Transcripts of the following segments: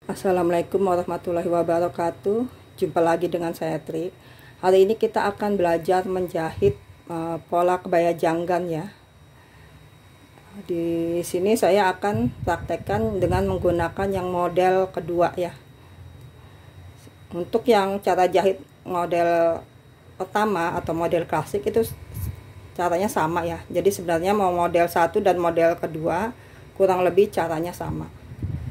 Assalamualaikum warahmatullahi wabarakatuh. Jumpa lagi dengan saya Tri. Hari ini kita akan belajar menjahit pola kebaya janggan ya. Di sini saya akan praktekkan dengan menggunakan yang model kedua ya. Untuk yang cara jahit model pertama atau model klasik itu caranya sama ya. Jadi sebenarnya mau model satu dan model kedua kurang lebih caranya sama.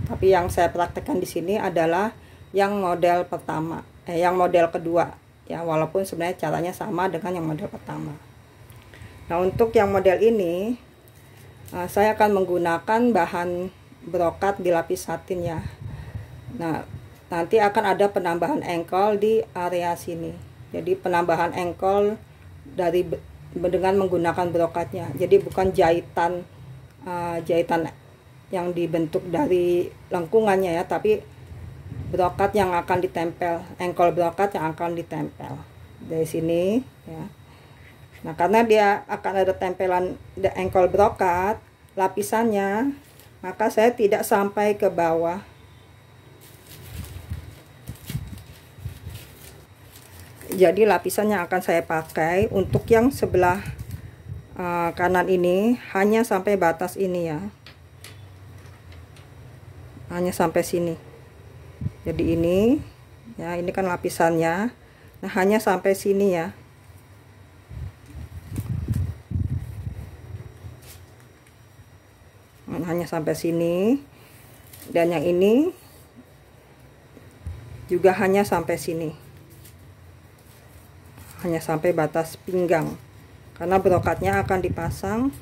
Tapi yang saya praktekkan di sini adalah yang model pertama, yang model kedua ya, walaupun sebenarnya caranya sama dengan yang model pertama. Nah, untuk yang model ini saya akan menggunakan bahan brokat dilapis satin ya. Nah, nanti akan ada penambahan engkol di area sini. Jadi penambahan engkol dengan menggunakan brokatnya. Jadi bukan jahitan yang dibentuk dari lengkungannya ya, tapi brokat yang akan ditempel, engkol brokat yang akan ditempel dari sini ya. Nah, karena dia akan ada tempelan engkol brokat lapisannya, maka saya tidak sampai ke bawah. Jadi lapisan yang akan saya pakai untuk yang sebelah kanan ini hanya sampai batas ini ya, hanya sampai sini. Jadi ini ya, ini kan lapisannya. Nah, hanya sampai sini ya. Hanya sampai sini. Dan yang ini juga hanya sampai sini. Hanya sampai batas pinggang. Karena brokatnya akan dipasang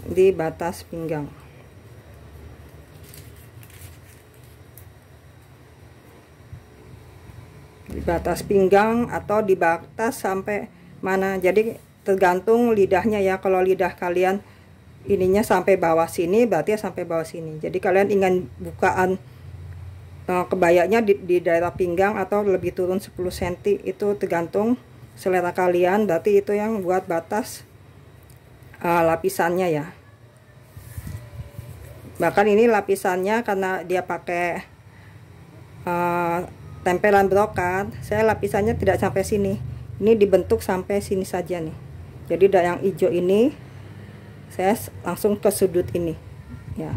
di batas pinggang. Di batas pinggang atau di batas sampai mana, jadi tergantung lidahnya ya. Kalau lidah kalian ininya sampai bawah sini, berarti ya sampai bawah sini. Jadi kalian ingin bukaan kebayanya di daerah pinggang atau lebih turun 10 cm, itu tergantung selera kalian, berarti itu yang buat batas lapisannya ya. Bahkan ini lapisannya karena dia pakai tempelan brokat, saya lapisannya tidak sampai sini. Ini dibentuk sampai sini saja nih. Jadi yang hijau ini saya langsung ke sudut ini ya.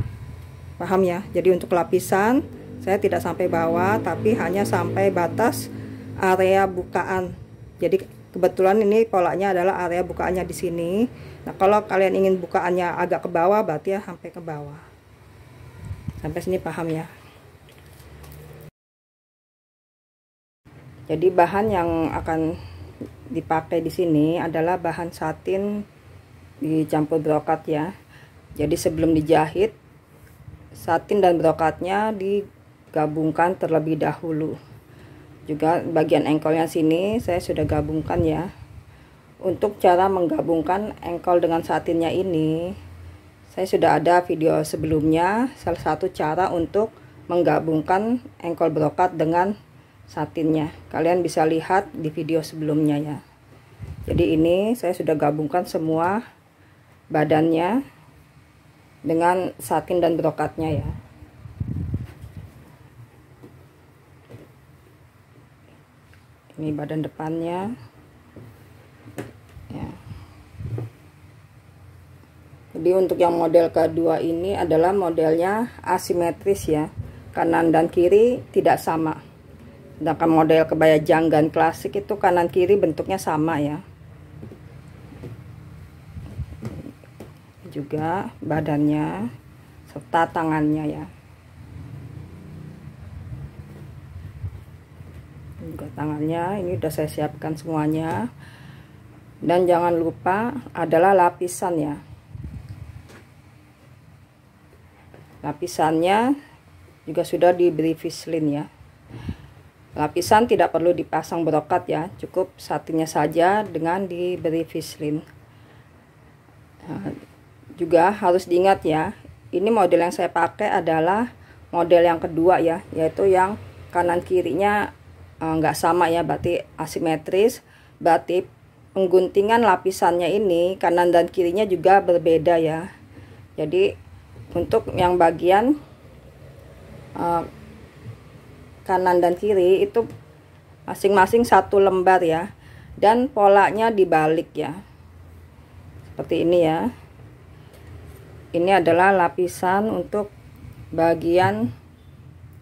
Paham ya? Jadi untuk lapisan saya tidak sampai bawah, tapi hanya sampai batas area bukaan. Jadi kebetulan ini polanya adalah area bukaannya di sini. Nah, kalau kalian ingin bukaannya agak ke bawah, berarti ya sampai ke bawah. Sampai sini paham ya? Jadi bahan yang akan dipakai di sini adalah bahan satin dicampur brokat ya. Jadi sebelum dijahit, satin dan brokatnya digabungkan terlebih dahulu. Juga bagian engkolnya sini saya sudah gabungkan ya. Untuk cara menggabungkan engkol dengan satinnya ini, saya sudah ada video sebelumnya, salah satu cara untuk menggabungkan engkol brokat dengan satinnya. Kalian bisa lihat di video sebelumnya ya. Jadi ini saya sudah gabungkan semua badannya dengan satin dan brokatnya ya. Ini badan depannya ya. Jadi untuk yang model kedua ini adalah modelnya asimetris ya, kanan dan kiri tidak sama. Sedangkan model kebaya janggan klasik itu kanan kiri bentuknya sama ya. Juga badannya serta tangannya ya. Juga tangannya ini udah saya siapkan semuanya. Dan jangan lupa adalah lapisan ya. Lapisannya juga sudah diberi vislin ya. Lapisan tidak perlu dipasang brokat ya, cukup satinnya saja dengan diberi vislin. Nah, juga harus diingat ya, ini model yang saya pakai adalah model yang kedua ya, yaitu yang kanan kirinya nggak sama ya, berarti asimetris. Berarti pengguntingan lapisannya ini kanan dan kirinya juga berbeda ya. Jadi untuk yang bagian kanan dan kiri itu masing-masing 1 lembar ya, dan polanya dibalik ya, seperti ini ya. Ini adalah lapisan untuk bagian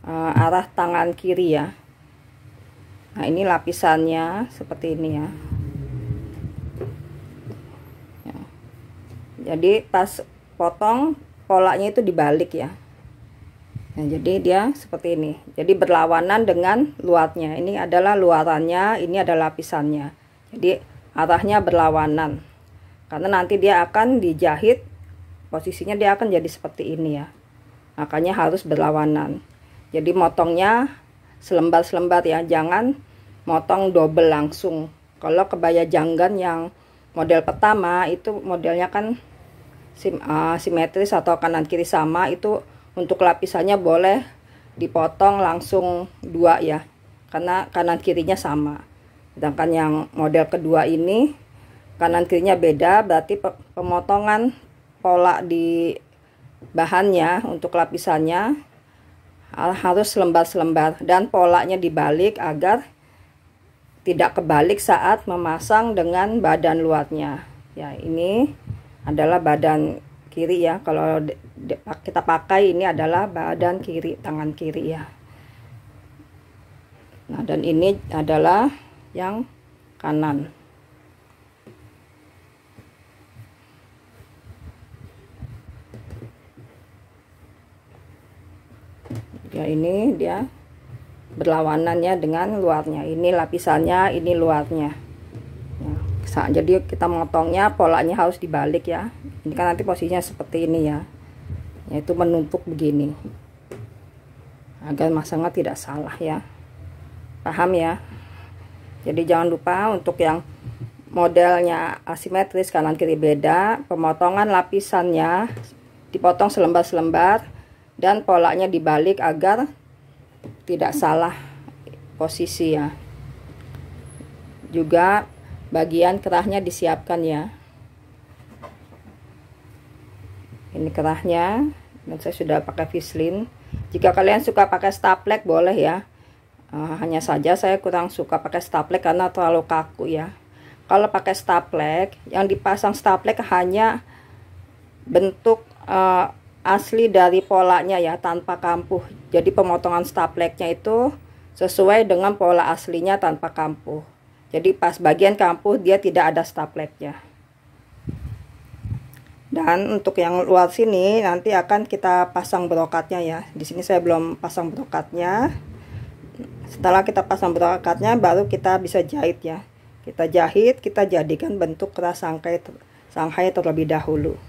arah tangan kiri ya. Nah, ini lapisannya seperti ini ya. Jadi pas potong polanya itu dibalik ya. Nah, jadi dia seperti ini. Jadi berlawanan dengan luarnya. Ini adalah luarannya, ini adalah lapisannya. Jadi arahnya berlawanan. Karena nanti dia akan dijahit, posisinya dia akan jadi seperti ini ya. Makanya harus berlawanan. Jadi motongnya selembar-selembar ya, jangan motong double langsung. Kalau kebaya janggan yang model pertama itu modelnya kan simetris atau kanan kiri sama, itu untuk lapisannya boleh dipotong langsung 2 ya, karena kanan kirinya sama. Sedangkan yang model kedua ini kanan kirinya beda, berarti pemotongan pola di bahannya untuk lapisannya harus lembar-lembar dan polanya dibalik agar tidak kebalik saat memasang dengan badan luarnya ya. Ini adalah badan kiri ya, kalau kita pakai ini adalah badan kiri, tangan kiri ya. Nah, dan ini adalah yang kanan. Ya, ini dia berlawanannya dengan luarnya. Ini lapisannya, ini luarnya ya. Jadi kita motongnya polanya harus dibalik ya. Ini kan nanti posisinya seperti ini ya, yaitu menumpuk begini agar masangnya tidak salah ya. Paham ya? Jadi jangan lupa untuk yang modelnya asimetris kanan kiri beda, pemotongan lapisannya dipotong selembar-selembar dan polanya dibalik agar tidak salah posisi ya. Juga bagian kerahnya disiapkan ya. Ini kerahnya, dan saya sudah pakai Vislin. Jika kalian suka pakai staplek boleh ya. Hanya saja saya kurang suka pakai staplek karena terlalu kaku ya. Kalau pakai staplek, yang dipasang staplek hanya bentuk asli dari polanya ya, tanpa kampuh. Jadi pemotongan stapleknya itu sesuai dengan pola aslinya tanpa kampuh. Jadi pas bagian kampuh dia tidak ada stapleknya. Dan untuk yang luar sini nanti akan kita pasang brokatnya ya. Di sini saya belum pasang brokatnya. Setelah kita pasang brokatnya baru kita bisa jahit ya. Kita jahit, kita jadikan bentuk kerah Shanghai terlebih dahulu.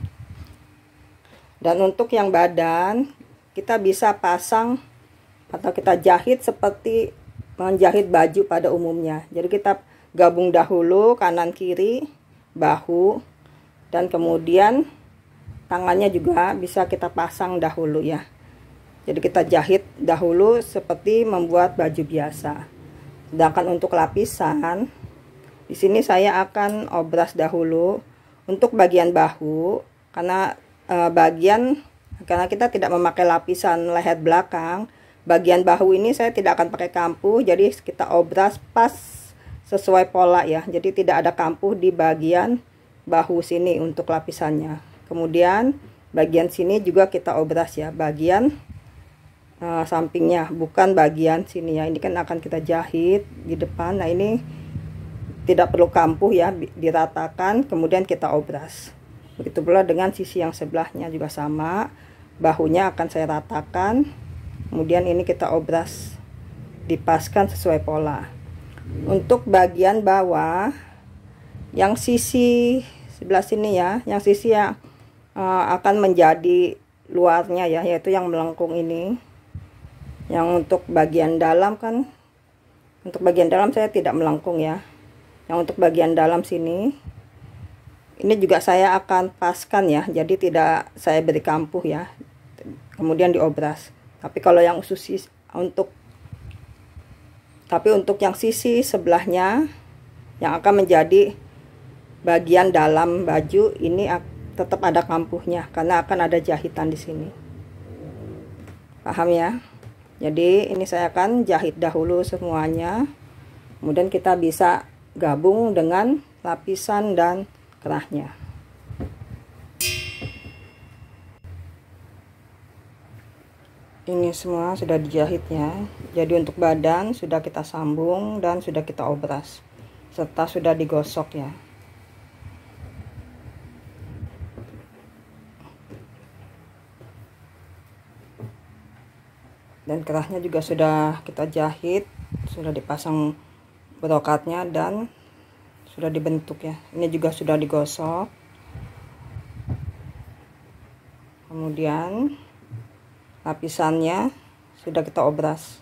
Dan untuk yang badan kita bisa pasang atau kita jahit seperti menjahit baju pada umumnya. Jadi kita gabung dahulu kanan kiri, bahu, dan kemudian tangannya juga bisa kita pasang dahulu ya. Jadi kita jahit dahulu seperti membuat baju biasa. Sedangkan untuk lapisan, di sini saya akan obras dahulu untuk bagian bahu karena karena kita tidak memakai lapisan leher belakang. Bagian bahu ini saya tidak akan pakai kampuh, jadi kita obras pas sesuai pola ya. Jadi tidak ada kampuh di bagian bahu sini untuk lapisannya. Kemudian bagian sini juga kita obras ya, bagian sampingnya, bukan bagian sini ya. Ini kan akan kita jahit di depan. Nah, ini tidak perlu kampuh ya, diratakan kemudian kita obras. Begitu pula dengan sisi yang sebelahnya juga sama, bahunya akan saya ratakan, kemudian ini kita obras, dipaskan sesuai pola. Untuk bagian bawah yang sisi sebelah sini ya, yang sisi yang akan menjadi luarnya ya, yaitu yang melengkung ini. Yang untuk bagian dalam kan, untuk bagian dalam saya tidak melengkung ya. Yang untuk bagian dalam sini, ini juga saya akan paskan ya, jadi tidak saya beri kampuh ya, kemudian diobras. Tapi kalau yang khusus untuk yang sisi sebelahnya yang akan menjadi bagian dalam baju ini tetap ada kampuhnya karena akan ada jahitan di sini. Paham ya? Jadi ini saya akan jahit dahulu semuanya, kemudian kita bisa gabung dengan lapisan dan kerahnya. Ini semua sudah dijahit ya. Jadi untuk badan sudah kita sambung dan sudah kita obras serta sudah digosok ya. Dan kerahnya juga sudah kita jahit, sudah dipasang brokatnya dan sudah dibentuk ya. Ini juga sudah digosok. Kemudian lapisannya sudah kita obras.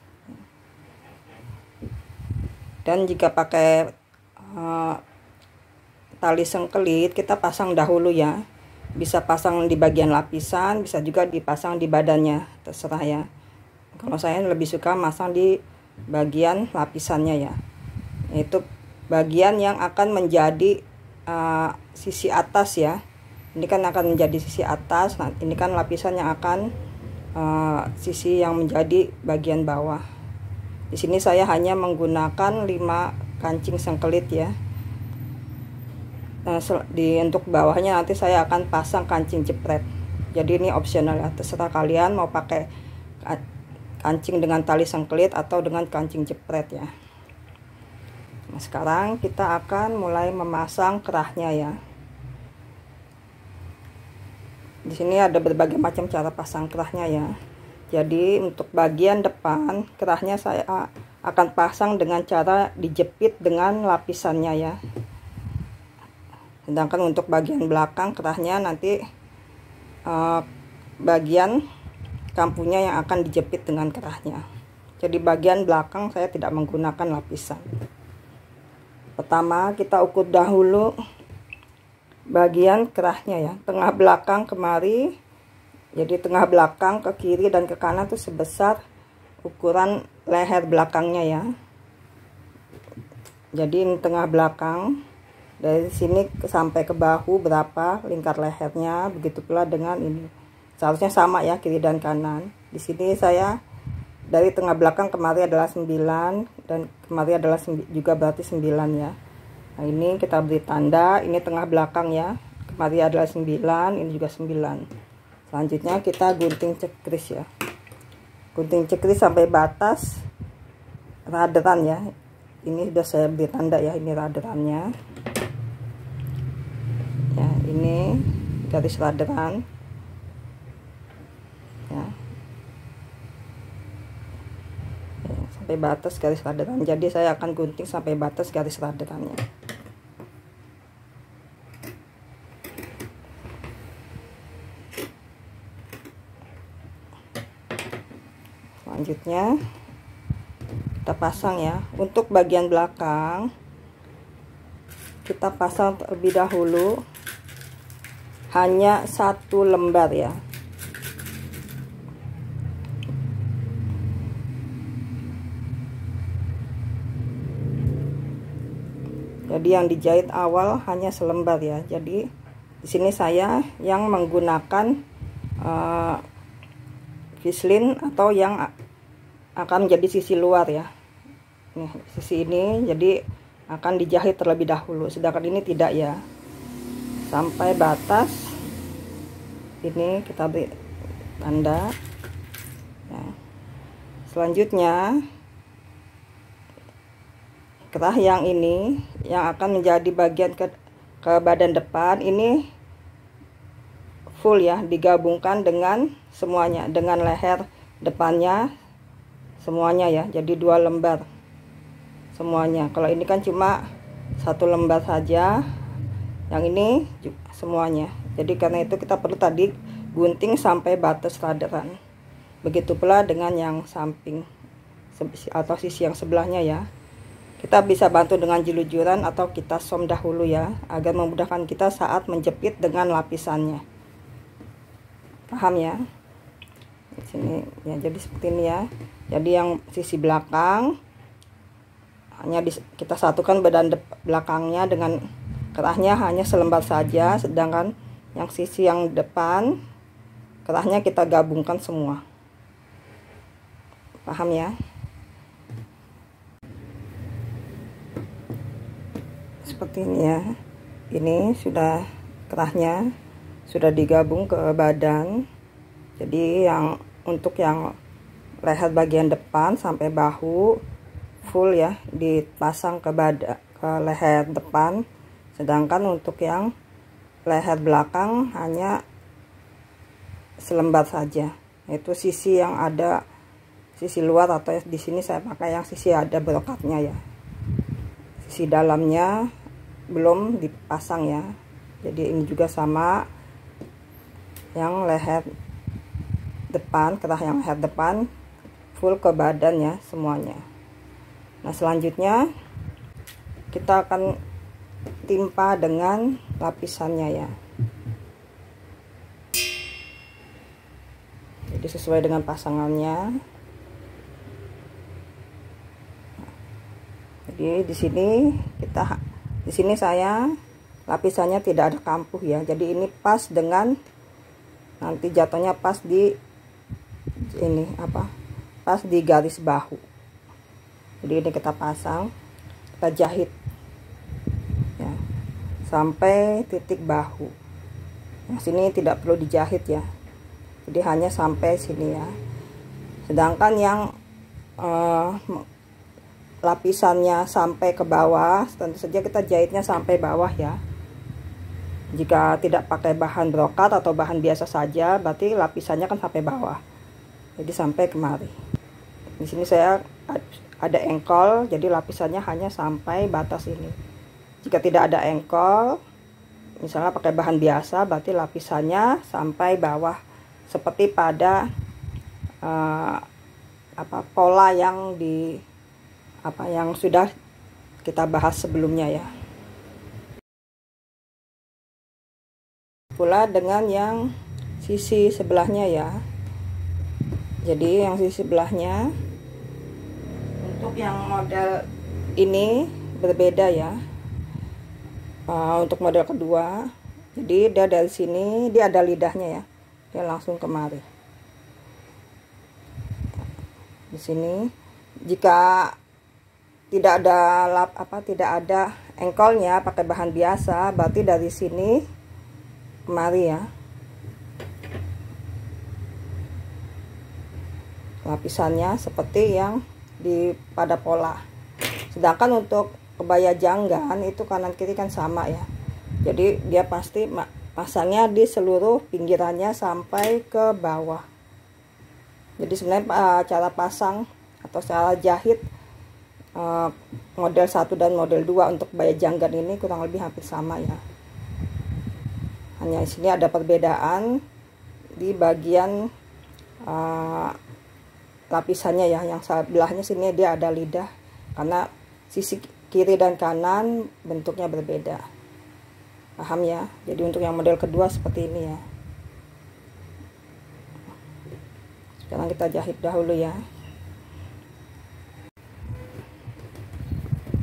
Dan jika pakai tali sengkelit, kita pasang dahulu ya. Bisa pasang di bagian lapisan, bisa juga dipasang di badannya, terserah ya. Kalau saya lebih suka masang di bagian lapisannya ya. Itu bagian yang akan menjadi sisi atas ya. Ini kan akan menjadi sisi atas. Nah, ini kan lapisan yang akan sisi yang menjadi bagian bawah. Di sini saya hanya menggunakan 5 kancing sengkelit ya. Untuk bawahnya nanti saya akan pasang kancing jepret. Jadi ini opsional ya, terserah kalian mau pakai kancing dengan tali sengkelit atau dengan kancing jepret ya. Nah, sekarang kita akan mulai memasang kerahnya ya. Di sini ada berbagai macam cara pasang kerahnya ya. Jadi untuk bagian depan kerahnya saya akan pasang dengan cara dijepit dengan lapisannya ya. Sedangkan untuk bagian belakang kerahnya nanti bagian kampunya yang akan dijepit dengan kerahnya. Jadi bagian belakang saya tidak menggunakan lapisan. Pertama kita ukur dahulu bagian kerahnya ya, tengah belakang kemari. Jadi tengah belakang ke kiri dan ke kanan tuh sebesar ukuran leher belakangnya ya. Jadi ini tengah belakang, dari sini sampai ke bahu berapa lingkar lehernya, begitu pula dengan ini. Seharusnya sama ya, kiri dan kanan. Di sini saya dari tengah belakang kemari adalah 9 dan kemari adalah juga berarti 9 ya. Nah, ini kita beri tanda, ini tengah belakang ya. Kemari adalah 9, ini juga 9. Selanjutnya kita gunting cekris ya. Gunting cekris sampai batas raderan ya. Ini sudah saya beri tanda ya, ini raderannya. Ya, ini garis raderan. Ya. Sampai batas garis raderan. Jadi saya akan gunting sampai batas garis raderannya. Selanjutnya kita pasang ya. Untuk bagian belakang kita pasang terlebih dahulu hanya 1 lembar ya. Jadi yang dijahit awal hanya selembar ya. Jadi di sini saya yang menggunakan fislin atau yang akan menjadi sisi luar ya. Nih, sisi ini jadi akan dijahit terlebih dahulu, sedangkan ini tidak ya. Sampai batas ini kita beri tanda ya. Selanjutnya kerah yang ini yang akan menjadi bagian ke badan depan ini full ya, digabungkan dengan semuanya, dengan leher depannya semuanya ya. Jadi 2 lembar semuanya. Kalau ini kan cuma 1 lembar saja, yang ini juga semuanya. Jadi karena itu kita perlu tadi gunting sampai batas raderan. Begitu pula dengan yang samping atau sisi yang sebelahnya ya. Kita bisa bantu dengan jelujuran atau kita som dahulu ya, agar memudahkan kita saat menjepit dengan lapisannya. Paham ya? Di sini ya, jadi seperti ini ya. Jadi yang sisi belakang hanya kita satukan badan belakangnya dengan kerahnya hanya selembar saja, sedangkan yang sisi yang depan kerahnya kita gabungkan semua. Paham ya? Seperti ini ya. Ini sudah kerahnya sudah digabung ke badan. Jadi yang untuk yang leher bagian depan sampai bahu full ya dipasang ke leher depan, sedangkan untuk yang leher belakang hanya selembar saja, yaitu sisi yang ada sisi luar, atau di sini saya pakai yang sisi ada brokatnya ya. Sisi dalamnya belum dipasang ya. Jadi ini juga sama, yang leher depan, kerah yang leher depan full ke badan ya semuanya. Nah, selanjutnya kita akan timpa dengan lapisannya ya. Jadi sesuai dengan pasangannya. Jadi di sini saya lapisannya tidak ada kampuh ya. Jadi ini pas dengan nanti jatuhnya pas di ini pas di garis bahu. Jadi ini kita pasang, kita jahit ya sampai titik bahu. Nah, sini tidak perlu dijahit ya. Jadi hanya sampai sini ya. Sedangkan yang lapisannya sampai ke bawah, tentu saja kita jahitnya sampai bawah ya. Jika tidak pakai bahan brokat atau bahan biasa saja, berarti lapisannya kan sampai bawah. Jadi sampai kemari. Di sini saya ada engkol, jadi lapisannya hanya sampai batas ini. Jika tidak ada engkol, misalnya pakai bahan biasa, berarti lapisannya sampai bawah, seperti pada pola yang yang sudah kita bahas sebelumnya ya. Pula dengan yang sisi sebelahnya ya. Jadi yang sisi sebelahnya untuk yang model ini berbeda ya. Untuk model kedua, jadi dia dari sini dia ada lidahnya ya, dia langsung kemari. Di sini jika tidak ada engkolnya, pakai bahan biasa, berarti dari sini kemari ya. Lapisannya seperti yang pada pola. Sedangkan untuk kebaya janggan itu kanan kiri kan sama ya. Jadi dia pasti pasangnya di seluruh pinggirannya sampai ke bawah. Jadi sebenarnya cara pasang atau cara jahit model 1 dan model 2 untuk kebaya janggan ini kurang lebih hampir sama ya. Hanya di sini ada perbedaan di bagian lapisannya ya. Yang sebelahnya sini dia ada lidah, karena sisi kiri dan kanan bentuknya berbeda. Paham ya? Jadi untuk yang model kedua seperti ini ya. Sekarang kita jahit dahulu ya.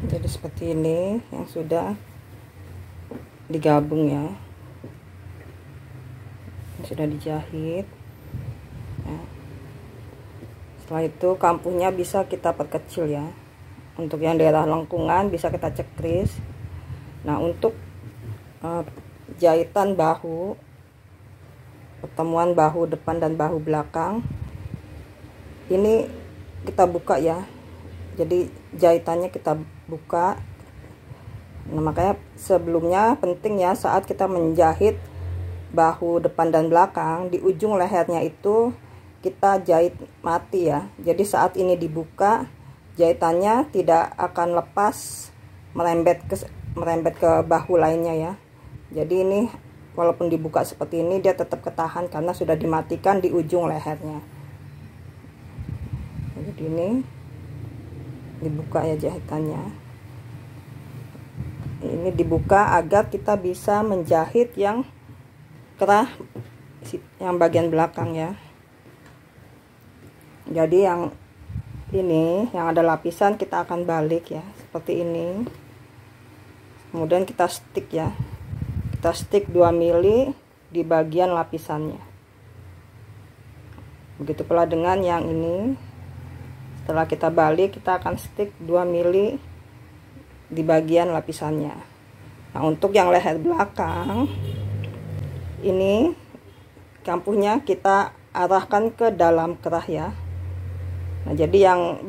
Jadi seperti ini yang sudah digabung ya, yang sudah dijahit ya. Setelah itu kampuhnya bisa kita perkecil ya. Untuk yang daerah lengkungan bisa kita cekris. Nah, untuk jahitan bahu, pertemuan bahu depan dan bahu belakang, ini kita buka ya. Jadi jahitannya kita buka. Nah, makanya sebelumnya penting ya, saat kita menjahit bahu depan dan belakang, di ujung lehernya itu kita jahit mati ya. Jadi saat ini dibuka, jahitannya tidak akan lepas merembet ke bahu lainnya ya. Jadi ini walaupun dibuka seperti ini, dia tetap ketahan karena sudah dimatikan di ujung lehernya. Jadi ini dibuka ya jahitannya. Ini dibuka agar kita bisa menjahit yang kerah yang bagian belakang ya. Jadi yang ini yang ada lapisan kita akan balik ya, seperti ini. Kemudian kita stick ya. Kita stick 2 mili di bagian lapisannya. Begitu pula dengan yang ini. Setelah kita balik, kita akan stick 2 mili di bagian lapisannya. Nah, untuk yang leher belakang ini kampuhnya kita arahkan ke dalam kerah ya. Nah, jadi yang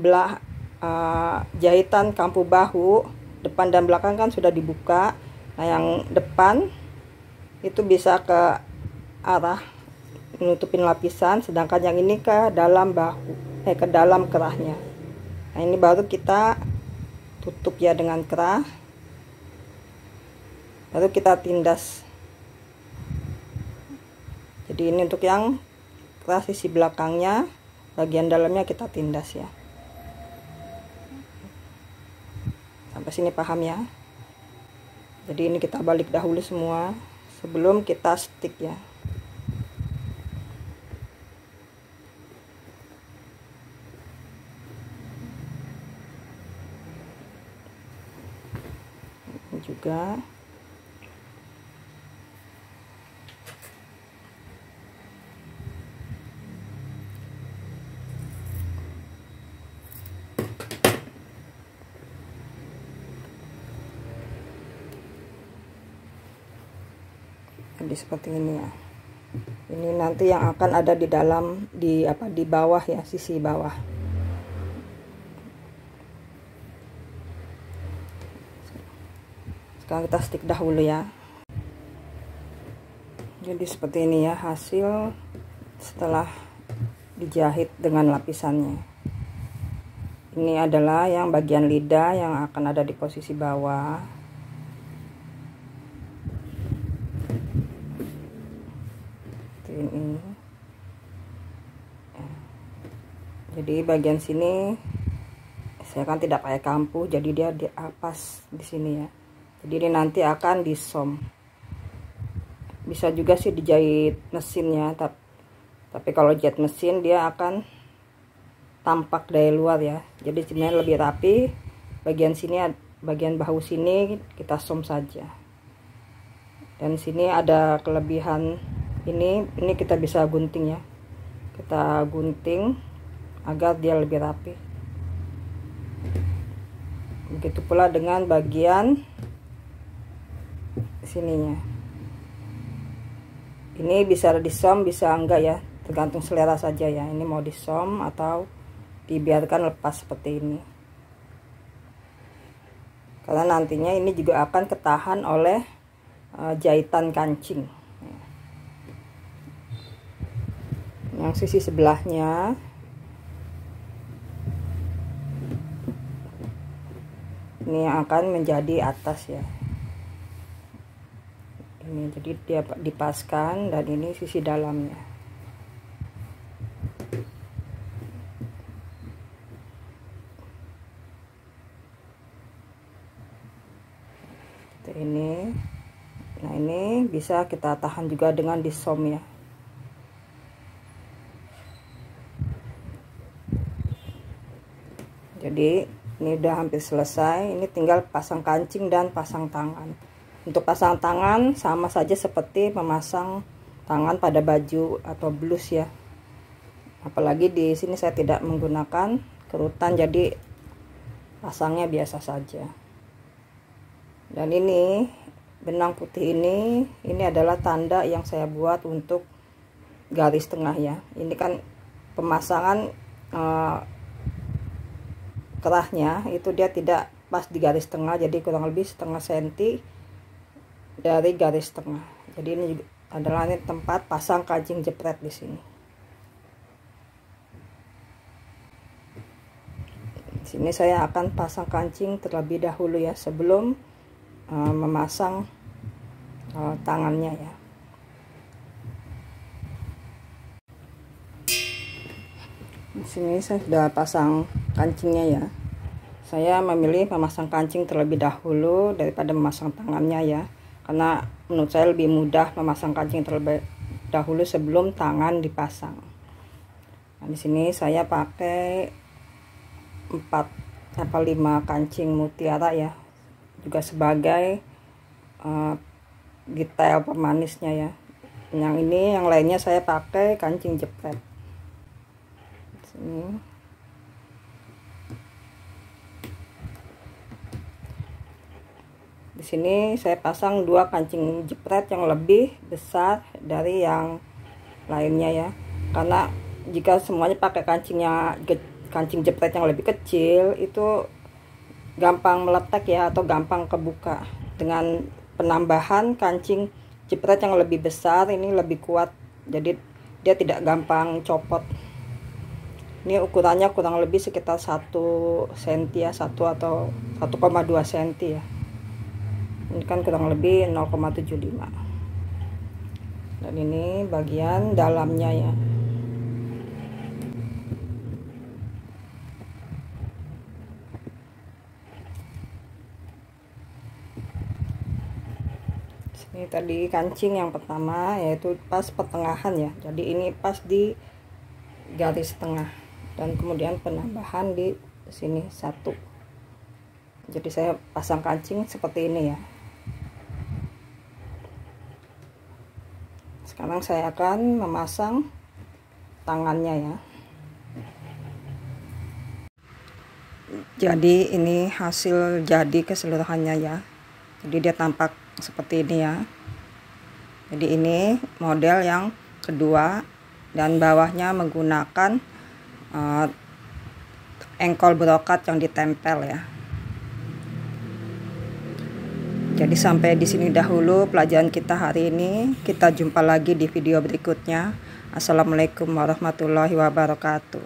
jahitan kampuh bahu depan dan belakang kan sudah dibuka. Nah, yang depan itu bisa ke arah menutupin lapisan, sedangkan yang ini ke dalam bahu, ke dalam kerahnya. Nah, ini baru kita tutup ya dengan kerah, baru kita tindas. Jadi ini untuk yang kerah sisi belakangnya, bagian dalamnya kita tindas ya. Sampai sini paham ya? Jadi ini kita balik dahulu semua sebelum kita stick ya. Ini juga jadi seperti ini ya. Ini nanti yang akan ada di dalam di bawah ya, sisi bawah. Sekarang kita stick dahulu ya. Jadi seperti ini ya hasil setelah dijahit dengan lapisannya. Ini adalah yang bagian lidah yang akan ada di posisi bawah. Ini jadi bagian sini saya kan tidak pakai kampuh, jadi dia diapas di sini ya. Jadi ini nanti akan disom. Bisa juga sih dijahit mesinnya, tapi kalau jahit mesin dia akan tampak dari luar ya. Jadi sebenarnya lebih rapi. Bagian sini, bagian bahu sini kita som saja. Dan sini ada kelebihan ini kita bisa gunting ya. Kita gunting agar dia lebih rapi. Begitu pula dengan bagian sininya. Ini bisa disom, bisa enggak ya, tergantung selera saja ya. Ini mau disom atau dibiarkan lepas seperti ini. Karena nantinya ini juga akan ketahan oleh jahitan kancing. Yang sisi sebelahnya ini akan menjadi atas ya. Ini jadi dia dipaskan, dan ini sisi dalamnya. Seperti ini. Nah, ini bisa kita tahan juga dengan disom ya. Jadi ini udah hampir selesai. Ini tinggal pasang kancing dan pasang tangan. Untuk pasang tangan sama saja seperti memasang tangan pada baju atau blus ya. Apalagi di sini saya tidak menggunakan kerutan, jadi pasangnya biasa saja. Dan ini benang putih ini adalah tanda yang saya buat untuk garis tengah ya. Ini kan pemasangan kerahnya itu dia tidak pas di garis tengah, jadi kurang lebih setengah senti dari garis tengah. Jadi ini juga adalah tempat pasang kancing jepret di sini. Di sini saya akan pasang kancing terlebih dahulu ya sebelum memasang tangannya ya. Di sini saya sudah pasang kancingnya ya. Saya memilih memasang kancing terlebih dahulu daripada memasang tangannya ya, karena menurut saya lebih mudah memasang kancing terlebih dahulu sebelum tangan dipasang. Nah, di sini saya pakai 4 atau 5 kancing mutiara ya, juga sebagai detail pemanisnya ya. Yang ini, yang lainnya saya pakai kancing jepret. Sini. Di sini saya pasang 2 kancing jepret yang lebih besar dari yang lainnya ya, karena jika semuanya pakai kancing jepret yang lebih kecil itu gampang meletak ya, atau gampang kebuka. Dengan penambahan kancing jepret yang lebih besar ini lebih kuat, jadi dia tidak gampang copot. Ini ukurannya kurang lebih sekitar 1 cm ya, 1 atau 1,2 cm ya. Ini kan kurang lebih 0,75. Dan ini bagian dalamnya ya. Ini tadi kancing yang pertama, yaitu pas pertengahan ya. Jadi ini pas di garis tengah, dan kemudian penambahan di sini 1. Jadi saya pasang kancing seperti ini ya. Sekarang saya akan memasang tangannya ya. Jadi ini hasil jadi keseluruhannya ya. Jadi dia tampak seperti ini ya. Jadi ini model yang kedua, dan bawahnya menggunakan engkol brokat yang ditempel ya. Jadi sampai di sini dahulu pelajaran kita hari ini. Kita jumpa lagi di video berikutnya. Assalamualaikum warahmatullahi wabarakatuh.